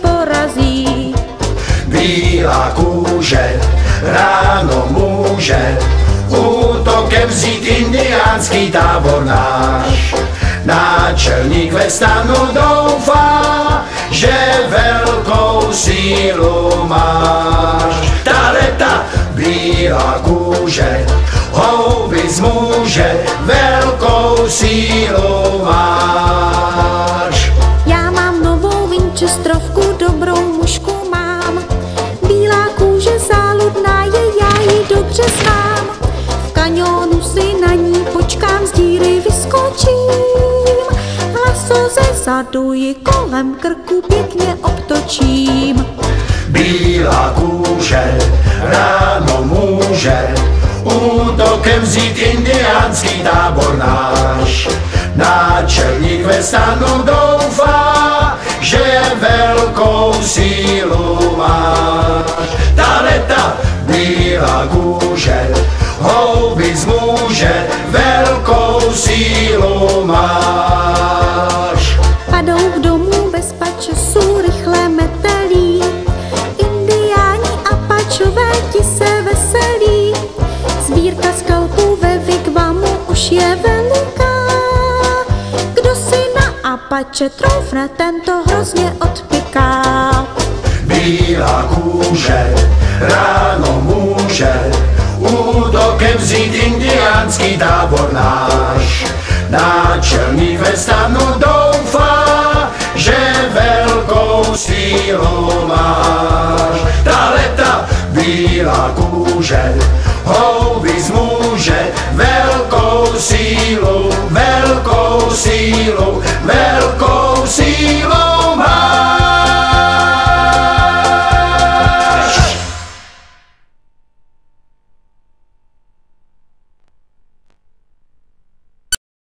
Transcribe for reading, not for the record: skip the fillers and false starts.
porazí. Bílá kůže ráno může útokem vzít indiánský tábor náš. Náčelník ve stanu doufá, že velkou sílu máš. Ta bílá kůže houby zmůže, velkou sílu máš. Já mám novou Winchesterovku, dobrou mužku mám. Bílá kůže záludná je, já ji dobře znám. V kaňonu si na ní počkám, z díry vyskočím. Laso ze zadu ji kolem krku pěkně obtočím. Bílá kůže ráno může útokem vzít indiánský tábor náš. Náčelník ve stanu doufá, že velkou sílu máš. Ta bílá kůže houby zmůže, velkou sílu máš. Padou k domu bez pačesu rychle metelí. Indiáni a pačové ti se veselí. Sbírka skalpů ve vigvamu už je veliká. Kdo si na Apache troufne, tento hrozně odpiká. Bílá kůže ráno může útokem vzít indiánský tábor náš. Náčelník ve stanu doufá, že velkou sílu máš. Ta bílá kůže houby zmůže, velkou sílu